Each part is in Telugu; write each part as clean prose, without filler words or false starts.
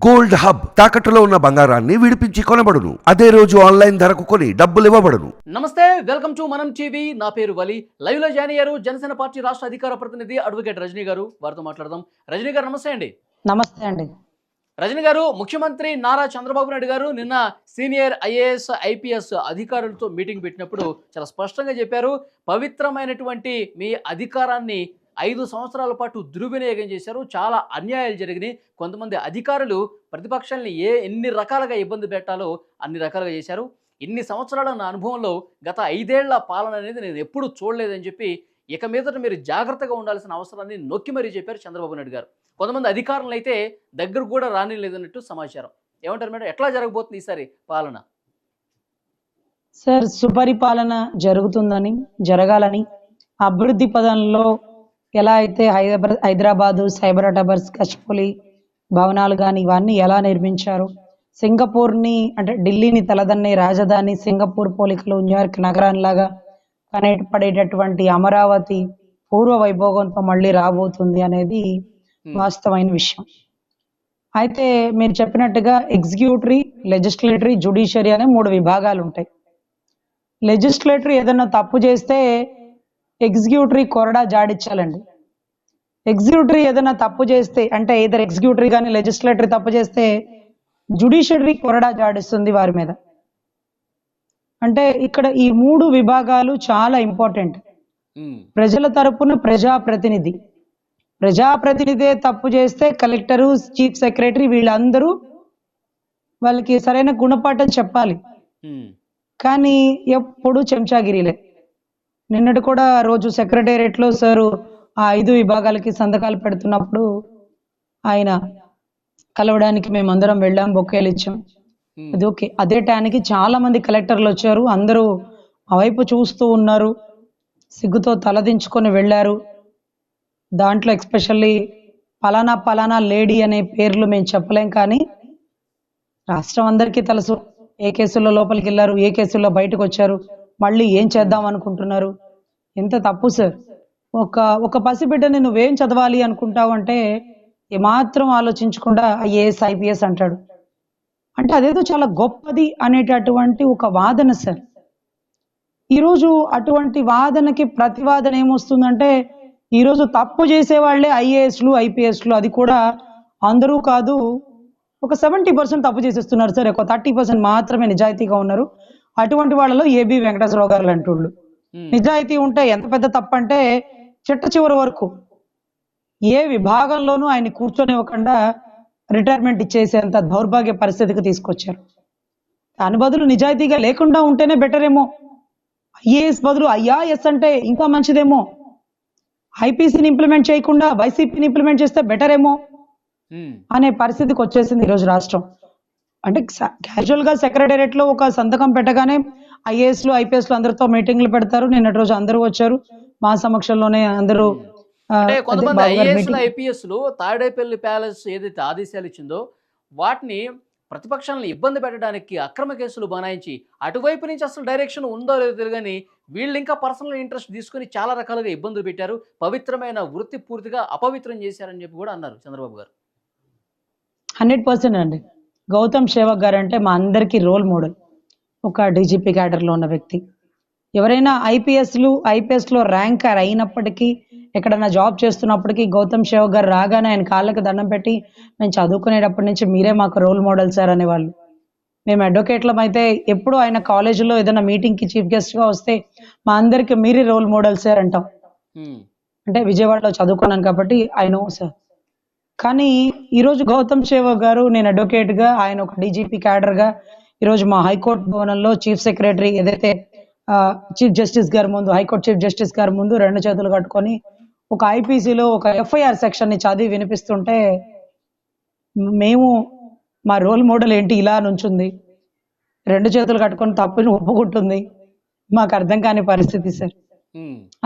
గోల్డ్ హబ్ తాకట్టులో ఉన్న బంగారాన్ని విడిపించి కొనబడును. అదే రోజు ఆన్లైన్ ధరకు కొని డబ్బులు ఇవ్వబడును. నమస్తే, వెల్కమ్ టు మనం టీవీ. నా పేరు వలి. లైవ్ లో జాయిన్ అయ్యారు జనసేన పార్టీ రాష్ట్ర అధికార ప్రతినిధి అడ్వకేట్ రజనీ గారు. వారితో మాట్లాడదాం. రజనీ గారు నమస్తే అండి. నమస్తే అండి. రజనీ గారు, ముఖ్యమంత్రి నారా చంద్రబాబు నాయుడు గారు నిన్న సీనియర్ ఐఏఎస్ ఐపీఎస్ అధికారులతో మీటింగ్ పెట్టినప్పుడు చాలా స్పష్టంగా చెప్పారు, పవిత్రమైనటువంటి మీ అధికారాన్ని 5 సంవత్సరాల పాటు దుర్వినియోగం చేశారు, చాలా అన్యాయాలు జరిగినాయి, కొంతమంది అధికారులు ప్రతిపక్షాలని ఎన్ని రకాలుగా ఇబ్బంది పెట్టాలో అన్ని రకాలుగా చేశారు, ఇన్ని సంవత్సరాల నా అనుభవంలో గత 5 ఏళ్ల పాలన అనేది నేను ఎప్పుడూ చూడలేదని చెప్పి ఇక మీదట మీరు జాగ్రత్తగా ఉండాల్సిన అవసరాన్ని నొక్కి మరీ చెప్పారు చంద్రబాబు నాయుడు గారు. కొంతమంది అధికారులు అయితే దగ్గర కూడా రానిలేదన్నట్టు సమాచారం. ఏమంటారు మేడం, ఎట్లా జరగబోతుంది ఈసారి పాలన? సార్, సుపరిపాలన జరుగుతుందని, జరగాలని, అభివృద్ధి పదంలో ఎలా అయితే హైదరాబాదు సైబర్ టవర్స్, కచ్పొలి భవనాలు కానీ ఇవన్నీ ఎలా నిర్మించారు, సింగపూర్ని అంటే ఢిల్లీని తలదన్నే రాజధాని సింగపూర్ పోలికలు, న్యూయార్క్ నగరాన్లాగా కనపడేటటువంటి అమరావతి పూర్వ వైభోగంతో మళ్ళీ రాబోతుంది అనేది వాస్తవమైన విషయం. అయితే మీరు చెప్పినట్టుగా ఎగ్జిక్యూటరీ, లెజిస్లేటరీ, జ్యుడిషియరీ అనే 3 విభాగాలు ఉంటాయి. లెజిస్లేటరీ ఏదైనా తప్పు చేస్తే ఎగ్జిక్యూటరీ కొరడా జాడించాలండి. ఎగ్జిక్యూటరీ ఏదైనా తప్పు చేస్తే అంటే ఇద్దరు ఎగ్జిక్యూటరీ కానీ లెజిస్లేటరీ తప్పు చేస్తే జ్యుడిషియరీ కొరడా జాడిస్తుంది వారి మీద. అంటే ఇక్కడ ఈ 3 విభాగాలు చాలా ఇంపార్టెంట్. ప్రజల తరపున ప్రజాప్రతినిధే తప్పు చేస్తే కలెక్టరు, చీఫ్ సెక్రటరీ వీళ్ళందరూ వాళ్ళకి సరైన గుణపాఠం చెప్పాలి. కానీ ఎప్పుడు చెంచాగిరిలే. నిన్నటి కూడా రోజు సెక్రటేరియట్లో సారు ఆ 5 విభాగాలకి సంతకాలు పెడుతున్నప్పుడు ఆయన కలవడానికి మేమందరం వెళ్ళాం, బొకేలు ఇచ్చాం. అది ఓకే. అదే టైంకి చాలా మంది కలెక్టర్లు వచ్చారు, అందరూ ఆ వైపు చూస్తూ ఉన్నారు, సిగ్గుతో తలదించుకొని వెళ్ళారు. దాంట్లో ఎక్స్పెషల్లీ పలానా లేడీ అనే పేర్లు మేము చెప్పలేం, కానీ రాష్ట్రం అందరికీ తెలుసు ఏ కేసుల్లో లోపలికి వెళ్ళారు, ఏ కేసుల్లో బయటకు వచ్చారు, మళ్ళీ ఏం చేద్దాం అనుకుంటున్నారు. ఎంత తప్పు సార్. ఒక పసిబిడ్డని నువ్వేం చదవాలి అనుకుంటావు అంటే ఏమాత్రం ఆలోచించకుండా ఐఏఎస్ ఐపీఎస్ అంటాడు. అంటే అదేదో చాలా గొప్పది అనేటటువంటి ఒక వాదన సార్. ఈరోజు అటువంటి వాదనకి ప్రతివాదన ఏమొస్తుందంటే ఈరోజు తప్పు చేసే వాళ్ళే ఐఏఎస్లు ఐపీఎస్లు, అది కూడా అందరూ కాదు, ఒక 70% తప్పు చేసేస్తున్నారు సార్. ఒక 30% మాత్రమే నిజాయితీగా ఉన్నారు. అటువంటి వాళ్ళలో ఏబి వెంకటేశ్వరరావు గారు అంటుళ్ళు. నిజాయితీ ఉంటే ఎంత పెద్ద తప్పు అంటే చిట్ట చివరి వరకు ఏ విభాగంలోనూ ఆయన కూర్చొనివ్వకుండా రిటైర్మెంట్ ఇచ్చేసేంత దౌర్భాగ్య పరిస్థితికి తీసుకొచ్చారు. దాని బదులు నిజాయితీగా లేకుండా ఉంటేనే బెటర్ ఏమో. ఐఏఎస్ బదులు ఐఆర్ఎస్ అంటే ఇంకా మంచిదేమో. ఐపీసీని ఇంప్లిమెంట్ చేయకుండా వైసీపీని ఇంప్లిమెంట్ చేస్తే బెటర్ ఏమో అనే పరిస్థితికి వచ్చేసింది ఈరోజు రాష్ట్రం. అంటే క్యాజువల్ గా సెక్రటేరియట్ లో ఒక సంతకం పెట్టగానే ఐఏఎస్లు ఐపీఎస్లు అందరితో మీటింగ్లు పెడతారు. నిన్నటి రోజు అందరూ వచ్చారు, మా సమక్షంలోనే అందరూ. కొంతమంది ఐఏఎస్లు ఐపీఎస్లు తాడేపల్లి ప్యాలెస్ ఏదైతే ఆదేశాలు ఇచ్చిందో వాటిని ప్రతిపక్షాలను ఇబ్బంది పెట్టడానికి అక్రమ కేసులు బనాయించి అటువైపు నుంచి అసలు డైరెక్షన్ ఉందో లేదో తెలియని వీళ్ళు ఇంకా పర్సనల్ ఇంట్రెస్ట్ తీసుకుని చాలా రకాలుగా ఇబ్బందులు పెట్టారు, పవిత్రమైన వృత్తి పూర్తిగా అపవిత్రం చేశారని చెప్పి కూడా అన్నారు చంద్రబాబు గారు. 100% అండి. గౌతమ్ సేవక్ గారు అంటే మా అందరికీ రోల్ మోడల్. ఒక డీజీపీ క్యాడర్లో ఉన్న వ్యక్తి. ఎవరైనా ఐపీఎస్లో ర్యాంకర్ అయినప్పటికీ, ఎక్కడైనా జాబ్ చేస్తున్నప్పటికీ గౌతమ్ సేవక్ గారు రాగానే ఆయన కాళ్ళకి దండం పెట్టి మేము చదువుకునేటప్పటి నుంచి మీరే మాకు రోల్ మోడల్ సార్ అనేవాళ్ళు. మేము అడ్వకేట్లం అయితే ఎప్పుడు ఆయన కాలేజీలో ఏదైనా మీటింగ్కి చీఫ్ గెస్ట్గా వస్తే మా అందరికీ మీరే రోల్ మోడల్ సార్ అంటాం. అంటే విజయవాడలో చదువుకున్నాను కాబట్టి ఆయన సార్. కానీ ఈరోజు గౌతమ్ సేవక్ గారు, నేను అడ్వకేట్గా, ఆయన ఒక డీజీపీ క్యాడర్గా ఈరోజు మా హైకోర్టు భవనంలో చీఫ్ సెక్రటరీ ఏదైతే చీఫ్ జస్టిస్ గారి ముందు, హైకోర్టు చీఫ్ జస్టిస్ గారి ముందు 2 చేతులు కట్టుకొని ఒక ఐపీసీలో ఒక ఎఫ్ఐఆర్ సెక్షన్ని చదివి వినిపిస్తుంటే మేము మా రోల్ మోడల్ ఏంటి ఇలా నుంచుంది, 2 చేతులు కట్టుకొని తప్పుని ఒప్పుకుంటుంది, మాకు అర్థం కాని పరిస్థితి సార్.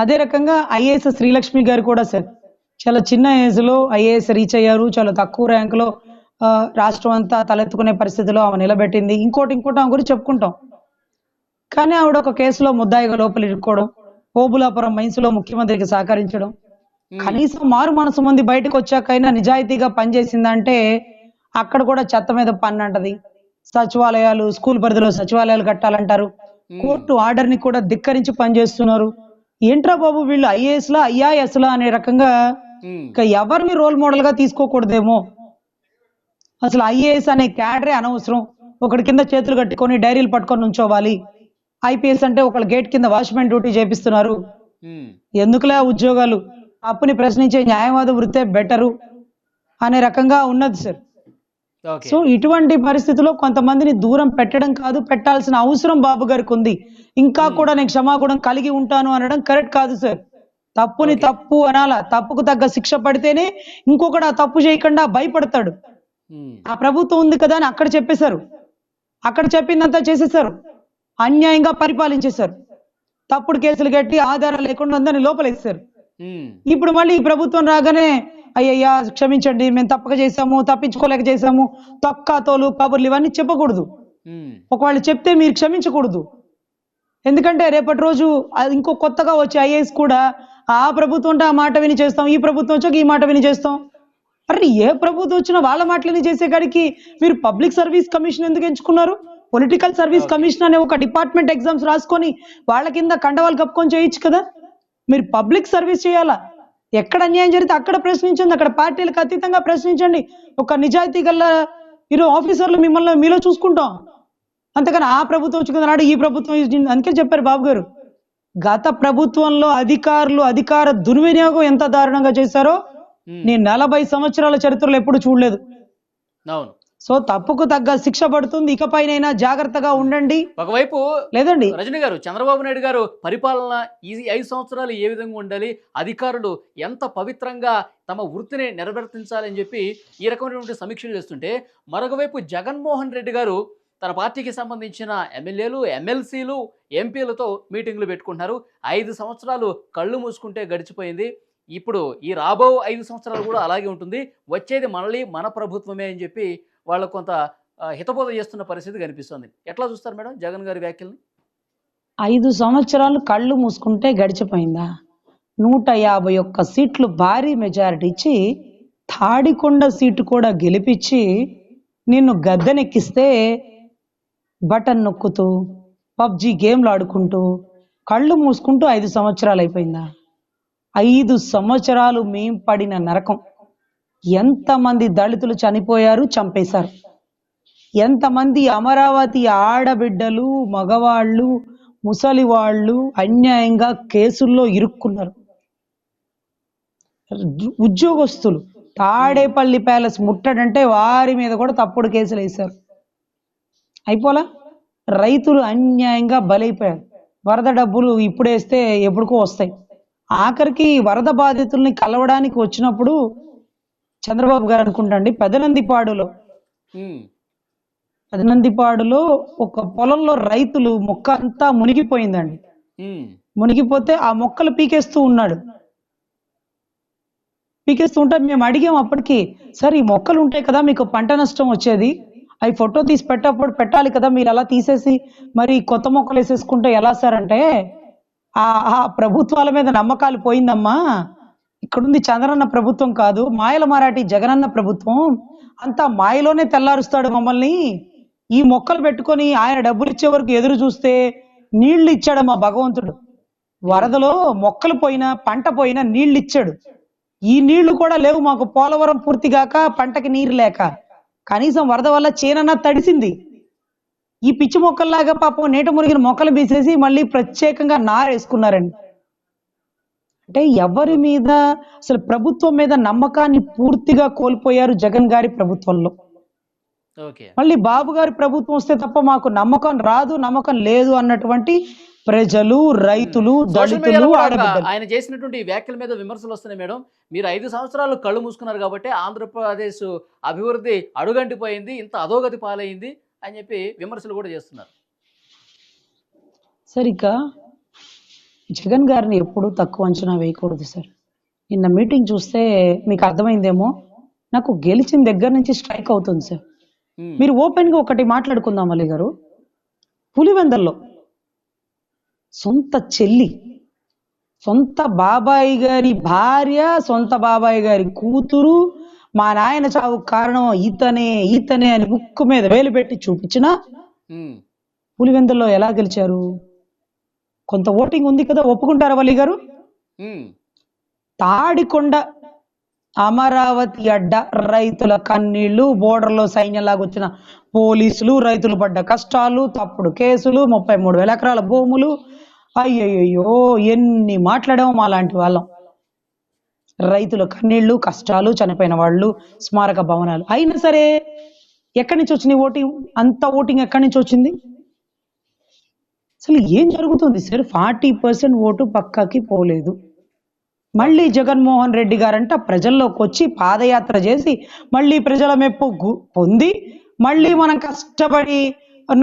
అదే రకంగా ఐఏఎస్ శ్రీలక్ష్మి గారు కూడా సార్ చాలా చిన్న ఏజ్లో ఐఏఎస్ రీచ్ అయ్యారు. చాలా తక్కువ ర్యాంకులో రాష్ట్రం అంతా తలెత్తుకునే పరిస్థితిలో ఆమె నిలబెట్టింది. ఇంకోటి ఆమె గురించి చెప్పుకుంటాం. కానీ ఆవిడ ఒక కేసులో ముద్దాయిగా లోపల ఇరుక్కోవడం, ఓబులాపురం మైన్స్లో ముఖ్యమంత్రికి సహకరించడం, కనీసం మారు మనసు మంది బయటకు వచ్చాకైనా నిజాయితీగా పనిచేసిందంటే అక్కడ కూడా చెత్త మీద పన్ను అంటది. సచివాలయాలు, స్కూల్ పరిధిలో సచివాలయాలు కట్టాలంటారు. కోర్టు ఆర్డర్ ని కూడా ధిక్కరించి పనిచేస్తున్నారు. ఏంట్రా బాబు వీళ్ళు ఐఏఎస్లా ఐఆర్ఎస్లా అనే రకంగా ఇక ఎవరిని రోల్ మోడల్ గా తీసుకోకూడదేమో. అసలు ఐఏఎస్ అనే క్యాడరే అనవసరం. ఒకటి కింద చేతులు కట్టుకొని డైరీలు పట్టుకొని నుంచోవాలి. ఐపీఎస్ అంటే ఒకళ్ళ గేట్ కింద వాచ్మెన్ డ్యూటీ చేపిస్తున్నారు. ఎందుకులే ఆ ఉద్యోగాలు, అప్పుని ప్రశ్నించే న్యాయవాద వృత్తే బెటరు అనే రకంగా ఉన్నది సార్. సో ఇటువంటి పరిస్థితుల్లో కొంతమందిని దూరం పెట్టడం కాదు, పెట్టాల్సిన అవసరం బాబు గారికి ఉంది. ఇంకా కూడా నేను క్షమాగుణం కలిగి ఉంటాను అనడం కరెక్ట్ కాదు సార్. తప్పుని తప్పు అనాల, తప్పుకు తగ్గ శిక్ష పడితేనే ఇంకొకడు ఆ తప్పు చేయకుండా భయపడతాడు. ఆ ప్రభుత్వం ఉంది కదా అని అక్కడ చెప్పేశారు, అక్కడ చెప్పిందంతా చేసేసారు, అన్యాయంగా పరిపాలించేశారు, తప్పుడు కేసులు కట్టి ఆధారం లేకుండా ఉందని లోపలేసారు. ఇప్పుడు మళ్ళీ ఈ ప్రభుత్వం రాగానే అయ్యయ్యా క్షమించండి, మేము తప్పక చేసాము, తప్పించుకోలేక చేసాము, తొక్కాతోలు కబుర్లు ఇవన్నీ చెప్పకూడదు. ఒకవేళ చెప్తే మీరు క్షమించకూడదు. ఎందుకంటే రేపటి రోజు ఇంకో కొత్తగా వచ్చే ఐఏఎస్ కూడా ఆ ప్రభుత్వం అంటే ఆ మాట విని చేస్తాం, ఈ ప్రభుత్వం వచ్చాక ఈ మాట విని చేస్తాం. అరే ఏ ప్రభుత్వం వచ్చినా వాళ్ళ మాటలని చేసే కాడికి మీరు పబ్లిక్ సర్వీస్ కమిషన్ ఎందుకు ఎంచుకున్నారు? పొలిటికల్ సర్వీస్ కమిషన్ అనే ఒక డిపార్ట్మెంట్ ఎగ్జామ్స్ రాసుకొని వాళ్ళ కింద కండవాళ్ళు కప్పుకొని చేయొచ్చు కదా. మీరు పబ్లిక్ సర్వీస్ చేయాలా. ఎక్కడ అన్యాయం జరిగితే అక్కడ ప్రశ్నించండి, అక్కడ పార్టీలకు అతీతంగా ప్రశ్నించండి. ఒక నిజాయితీ గల ఆఫీసర్లు మిమ్మల్ని మీలో చూసుకుంటాం. అంతేకాని ఆ ప్రభుత్వం వచ్చుకున్నాడు, ఈ ప్రభుత్వం అందుకే చెప్పారు బాబు గారు, గత ప్రభుత్వంలో అధికారులు అధికార దుర్వినియోగం ఎంత దారుణంగా చేశారో నేను 40 సంవత్సరాల చరిత్రలో ఎప్పుడు చూడలేదు. సో తప్పుకు తగ్గ శిక్ష పడుతుంది. ఇకపైనైనా జాగ్రత్తగా ఉండండి. ఒకవైపు లేదండి రజనీ గారు, చంద్రబాబు నాయుడు గారు పరిపాలన ఈ 5 సంవత్సరాలు ఏ విధంగా ఉండాలి, అధికారులు ఎంత పవిత్రంగా తమ వృత్తిని నెరవేర్తించాలని చెప్పి ఈ రకమైనటువంటి సమీక్షలు చేస్తుంటే, మరొకవైపు జగన్మోహన్ రెడ్డి గారు తన పార్టీకి సంబంధించిన ఎమ్మెల్యేలు, ఎమ్మెల్సీలు, ఎంపీలతో మీటింగ్లు పెట్టుకుంటున్నారు. 5 సంవత్సరాలు కళ్ళు మూసుకుంటే గడిచిపోయింది. ఇప్పుడు ఈ రాబో 5 సంవత్సరాలు కూడా అలాగే ఉంటుంది, వచ్చేది మళ్ళీ మన ప్రభుత్వమే అని చెప్పి వాళ్ళు కొంత హితబోధ చేస్తున్న పరిస్థితి కనిపిస్తుంది. ఎట్లా చూస్తారు మేడం జగన్ గారి వ్యాఖ్యల్ని? 5 సంవత్సరాలు కళ్ళు మూసుకుంటే గడిచిపోయిందా? 151 సీట్లు భారీ మెజారిటీ ఇచ్చి తాడికొండ సీటు కూడా గెలిపించి నిన్ను గద్దెనెక్కిస్తే బటన్ నొక్కుతూ పబ్జి గేమ్లు ఆడుకుంటూ కళ్ళు మూసుకుంటూ 5 సంవత్సరాలు అయిపోయిందా? 5 సంవత్సరాలు మేం పడిన నరకం. ఎంతమంది దళితులు చనిపోయారు, చంపేశారు. ఎంతమంది అమరావతి ఆడబిడ్డలు, మగవాళ్ళు, ముసలి వాళ్ళు అన్యాయంగా కేసుల్లో ఇరుక్కున్నారు. ఉద్యోగస్తులు తాడేపల్లి ప్యాలెస్ ముట్టడంటే వారి మీద కూడా తప్పుడు కేసులు వేశారు. అయిపోలా. రైతులు అన్యాయంగా బలైపోయారు. వరద డబ్బులు ఇప్పుడు వేస్తే ఎప్పుడుకో వస్తాయి. ఆఖరికి వరద బాధితుల్ని కలవడానికి వచ్చినప్పుడు చంద్రబాబు గారు అనుకుంటండి పెదనందిపాడులో ఒక పొలంలో రైతులు మొక్క అంతా మునిగిపోయిందండి. మునిగిపోతే ఆ మొక్కలు పీకేస్తూ ఉన్నాడు. పీకేస్తూ ఉంటే మేము అడిగాం అప్పటికి, సార్ ఈ మొక్కలు ఉంటాయి కదా మీకు పంట నష్టం వచ్చేది, అవి ఫోటో తీసి పెట్టాలి కదా, మీరు అలా తీసేసి మరి కొత్త మొక్కలు వేసేసుకుంటే ఎలా సార్ అంటే, ఆ ప్రభుత్వాల మీద నమ్మకాలు పోయిందమ్మా, ఇక్కడుంది చంద్రన్న ప్రభుత్వం కాదు, మాయల మరాఠీ జగనన్న ప్రభుత్వం, అంతా మాయలోనే తెల్లారుస్తాడు మమ్మల్ని. ఈ మొక్కలు పెట్టుకొని ఆయన డబ్బులు ఇచ్చే వరకు ఎదురు చూస్తే నీళ్లు ఇచ్చాడు మా భగవంతుడు. వరదలో మొక్కలు పోయినా పంట పోయినా నీళ్లు ఇచ్చాడు. ఈ నీళ్లు కూడా లేవు మాకు, పోలవరం పూర్తిగాక పంటకి నీరు లేక కనీసం వరద వల్ల చేనన్నా తడిసింది. ఈ పిచ్చి మొక్కల్లాగా పాపం నీట మురిగిన మొక్కలు బీసేసి మళ్ళీ ప్రత్యేకంగా నారేసుకున్నారండి. అంటే ఎవరి మీద అసలు ప్రభుత్వం మీద నమ్మకాన్ని పూర్తిగా కోల్పోయారు జగన్ గారి ప్రభుత్వంలో. మళ్ళీ బాబు గారి ప్రభుత్వం వస్తే తప్ప మాకు నమ్మకం రాదు, నమ్మకం లేదు అన్నటువంటి ప్రజలు, రైతులు, దళితులు, ఆడబిడ్డలు. ఆయన చేసినటువంటి వ్యాఖ్యల మీద విమర్శలు వస్తున్నాయి మేడం. మీరు 5 సంవత్సరాలు కళ్ళు మూసుకున్నారు కాబట్టి ఆంధ్రప్రదేశ్ అభివృద్ధి అడుగంటిపోయింది, ఇంత అధోగతి పాలైంది అని చెప్పి విమర్శలు కూడా చేస్తున్నారు. సరిగ్గా జగన్ గారిని ఎప్పుడూ తక్కువ అంచనా వేయకూడదు సార్. నిన్న మీటింగ్ చూస్తే మీకు అర్థమైందేమో, నాకు గెలిచిన దగ్గర నుంచి స్ట్రైక్ అవుతుంది సార్. మీరు ఓపెన్ గా ఒకటి మాట్లాడుకుందాం అలీ గారు. పులివెందల్లో సొంత చెల్లి, సొంత బాబాయి గారి భార్య, సొంత బాబాయి గారి కూతురు, మా నాయన చావు కారణం ఈతనే ఈతనే అని ముక్కు మీద వేలు పెట్టి చూపించినా ఉమ్, పులివెందుల్లో ఎలా గెలిచారు? కొంత ఓటింగ్ ఉంది కదా, ఒప్పుకుంటారా వల్లి గారు? ఉమ్, తాడికొండ అమరావతి అడ్డ రైతుల కన్నీళ్లు, బోర్డర్లో సైన్యంలాగా వచ్చిన పోలీసులు, రైతులు పడ్డ కష్టాలు, తప్పుడు కేసులు, 33,000 ఎకరాల భూములు, అయ్యయ్యో ఎన్ని మాట్లాడామో మా లాంటి వాళ్ళం. రైతుల కన్నీళ్లు, కష్టాలు, చనిపోయిన వాళ్ళు, స్మారక భవనాలు. అయినా సరే ఎక్కడి నుంచి వచ్చింది ఓటింగ్? అంత ఓటింగ్ ఎక్కడి నుంచి వచ్చింది? అసలు ఏం జరుగుతుంది సార్? 40% ఓటు పక్కకి పోలేదు. మళ్ళీ జగన్మోహన్ రెడ్డి గారంట ప్రజల్లోకి వచ్చి పాదయాత్ర చేసి మళ్ళీ ప్రజల మెప్పు పొంది మళ్ళీ మనం కష్టపడి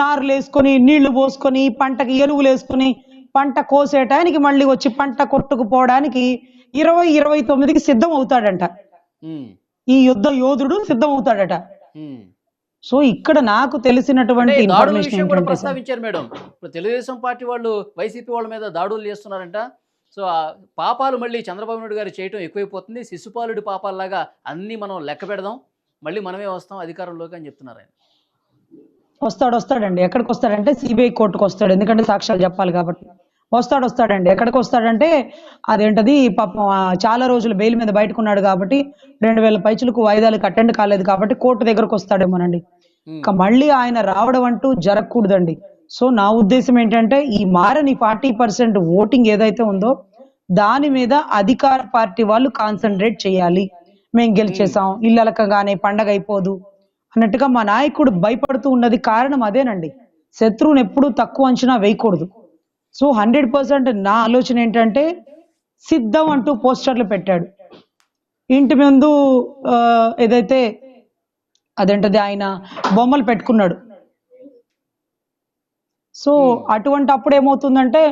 నారులు వేసుకొని నీళ్లు పోసుకొని పంటకి ఎరువులు వేసుకొని పంట కోసేటానికి మళ్ళీ వచ్చి పంట కొట్టుకుపోవడానికి 2029కి సిద్ధం అవుతాడంట. ఉమ్, ఈ యుద్ధ యోధుడు సిద్ధం అవుతాడట. ఉమ్. సో ఇక్కడ నాకు తెలిసినటువంటి అంటే దాడుల ఇన్ఫర్మేషన్ విషయం కూడా ఏంటంటే సార్, ప్రస్తావించారు మేడం. ఇప్పుడు తెలుగుదేశం పార్టీ వాళ్ళు వైసీపీ వాళ్ళ మీద దాడులు చేస్తున్నారంట. సో ఆ పాపాలు మళ్ళీ చంద్రబాబు నాయుడు గారు చేయటం ఎక్కువైపోతుంది. శిశుపాలుడి పాపాలలాగా అన్నీ మనం లెక్క పెడదాం, మళ్ళీ మనమే వస్తాం అధికారంలోకి అని చెప్తున్నారు ఆయన. వస్తాడండి. ఎక్కడికి వస్తాడంటే సిబిఐ కోర్టుకు వస్తాడు, ఎందుకంటే సాక్ష్యాలు చెప్పాలి కాబట్టి. వస్తాడండి. ఎక్కడికి వస్తాడంటే అదేంటది పాపం చాలా రోజులు బెయిల్ మీద బయటకున్నాడు కాబట్టి 2,000 పైచులకు వాయిదాలకు అటెండ్ కాలేదు కాబట్టి కోర్టు దగ్గరకు వస్తాడేమోనండి. ఇంకా మళ్ళీ ఆయన రావడం అంటూ జరగకూడదండి. సో నా ఉద్దేశం ఏంటంటే ఈ మారని 40% ఓటింగ్ ఏదైతే ఉందో దాని మీద అధికార పార్టీ వాళ్ళు కాన్సన్ట్రేట్ చేయాలి. మేము గెలిచేసాం, ఇల్లు అలకగానే పండగ అయిపోదు అన్నట్టుగా మా నాయకుడు భయపడుతూ ఉన్నది కారణం అదేనండి. శత్రువుని ఎప్పుడూ తక్కువ అంచనా వేయకూడదు. సో 100% నా ఆలోచన ఏంటంటే సిద్ధం అంటూ పోస్టర్లు పెట్టాడు ఇంటి ముందు. ఏదైతే అదేంటది ఆయన బొమ్మలు పెట్టుకున్నాడు. సో అటువంటి అప్పుడు ఏమవుతుందంటే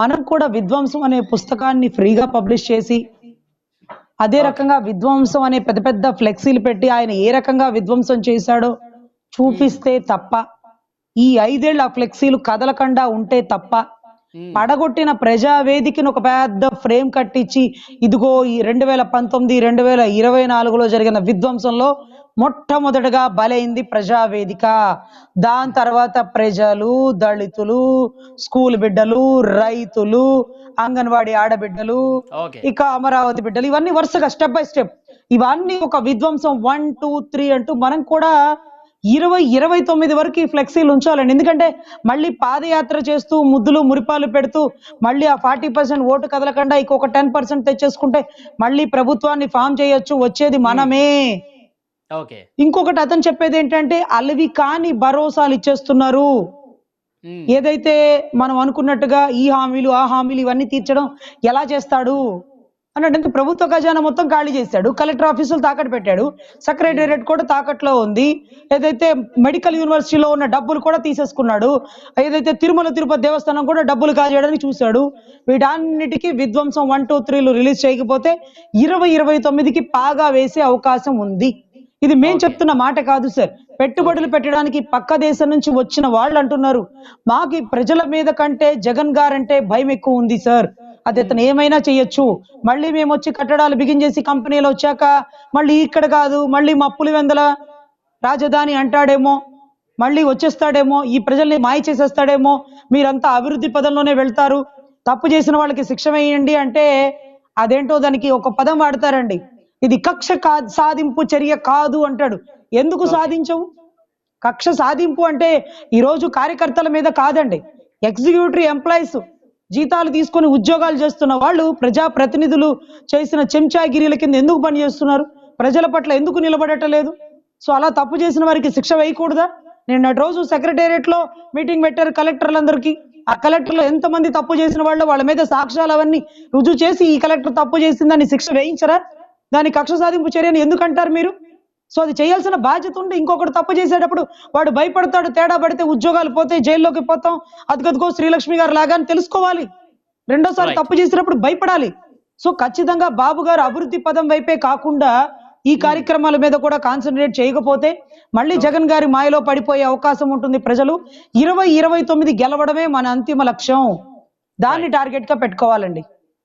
మనం కూడా విధ్వంసం అనే పుస్తకాన్ని ఫ్రీగా పబ్లిష్ చేసి అదే రకంగా విధ్వంసం అనే పెద్ద పెద్ద ఫ్లెక్సీలు పెట్టి ఆయన ఏ రకంగా విధ్వంసం చేశాడో చూపిస్తే తప్ప, ఈ 5 ఏళ్ళు ఆ ఫ్లెక్సీలు కదలకుండా ఉంటే తప్ప, పడగొట్టిన ప్రజావేదికను ఒక పెద్ద ఫ్రేమ్ కట్టించి ఇదిగో ఈ 2019 2024లో జరిగిన విధ్వంసంలో మొట్టమొదటగా బలైంది ప్రజావేదిక, దాని తర్వాత ప్రజలు, దళితులు, స్కూల్ బిడ్డలు, రైతులు, అంగన్వాడీ ఆడబిడ్డలు, ఇక అమరావతి బిడ్డలు, ఇవన్నీ వరుసగా స్టెప్ బై స్టెప్ ఇవన్నీ ఒక విధ్వంసం 1 2 3 అంటూ మనం కూడా 2029 వరకు ఈ ఫ్లెక్సీలు ఉంచాలండి. ఎందుకంటే మళ్ళీ పాదయాత్ర చేస్తూ ముద్దులు మురిపాలు పెడుతూ మళ్ళీ ఆ 40% ఓటు కదలకుండా ఇంకొక 10% తెచ్చేసుకుంటే మళ్ళీ ప్రభుత్వాన్ని ఫామ్ చేయొచ్చు, వచ్చేది మనమే. ఇంకొకటి అతను చెప్పేది ఏంటంటే అలవి కాని భరోసాలు ఇచ్చేస్తున్నారు. ఏదైతే మనం అనుకున్నట్టుగా ఈ హామీలు ఆ హామీలు ఇవన్నీ తీర్చడం ఎలా చేస్తాడు అన్నట్టు ప్రభుత్వ ఖజానా మొత్తం ఖాళీ చేశాడు, కలెక్టర్ ఆఫీసులు తాకట్టు పెట్టాడు, సెక్రటేరియట్ కూడా తాకట్లో ఉంది, ఏదైతే మెడికల్ యూనివర్సిటీలో ఉన్న డబ్బులు కూడా తీసేసుకున్నాడు, ఏదైతే తిరుమల తిరుపతి దేవస్థానం కూడా డబ్బులు కాజేయడానికి చూశాడు. వీటన్నిటికీ విధ్వంసం 1 2 3లు రిలీజ్ చేయకపోతే 2029కి పాగా వేసే అవకాశం ఉంది. ఇది మేం చెప్తున్న మాట కాదు సార్. పెట్టుబడులు పెట్టడానికి పక్క దేశం నుంచి వచ్చిన వాళ్ళు అంటున్నారు మాకు ప్రజల మీద కంటే జగన్ గారంటే భయం ఎక్కువ ఉంది సార్, అది అతను ఏమైనా చేయొచ్చు, మళ్ళీ మేము వచ్చి కట్టడాలు బిగించేసి కంపెనీలు వచ్చాక మళ్ళీ ఇక్కడ కాదు మళ్ళీ మా పులివెందుల రాజధాని అంటాడేమో, మళ్ళీ వచ్చేస్తాడేమో, ఈ ప్రజల్ని మాయ చేసేస్తాడేమో, మీరంతా అభివృద్ధి పదంలోనే వెళ్తారు, తప్పు చేసిన వాళ్ళకి శిక్ష వేయండి అంటే అదేంటో దానికి ఒక పదం వాడతారండి, ఇది కక్ష సాధింపు చర్య కాదు అంటాడు. ఎందుకు సాధించవు? కక్ష సాధింపు అంటే ఈరోజు కార్యకర్తల మీద కాదండి, ఎగ్జిక్యూటివ్ ఎంప్లాయీస్ జీతాలు తీసుకొని ఉద్యోగాలు చేస్తున్న వాళ్ళు ప్రజా ప్రతినిధులు చేసిన చెంచాగిరీల కింద ఎందుకు పనిచేస్తున్నారు? ప్రజల పట్ల ఎందుకు నిలబడటలేదు? సో అలా తప్పు చేసిన వారికి శిక్ష వేయకూడదా? నిన్నటి రోజు సెక్రటేరియట్ లో మీటింగ్ పెట్టారు కలెక్టర్లందరికీ. ఆ కలెక్టర్లు ఎంతమంది తప్పు చేసిన వాళ్ళు వాళ్ళ మీద సాక్ష్యాలు అవన్నీ రుజువు చేసి ఈ కలెక్టర్ తప్పు చేసిందని శిక్ష వేయించరా? దాని కక్ష సాధింపు చర్యని ఎందుకంటారు మీరు? సో అది చేయాల్సిన బాధ్యత ఉండి ఇంకొకటి తప్పు చేసేటప్పుడు వాడు భయపడతాడు, తేడా పడితే ఉద్యోగాలు పోతే జైల్లోకి పోతాం, అదిగదిగో శ్రీలక్ష్మి గారు లాగా అని తెలుసుకోవాలి. రెండోసారి తప్పు చేసినప్పుడు భయపడాలి. సో ఖచ్చితంగా బాబు గారు అభివృద్ధి పదం వైపే కాకుండా ఈ కార్యక్రమాల మీద కూడా కాన్సన్ట్రేట్ చేయకపోతే మళ్ళీ జగన్ గారి మాయలో పడిపోయే అవకాశం ఉంటుంది. ప్రజలు 2029 గెలవడమే మన అంతిమ లక్ష్యం, దాన్ని టార్గెట్ గా పెట్టుకోవాలండి.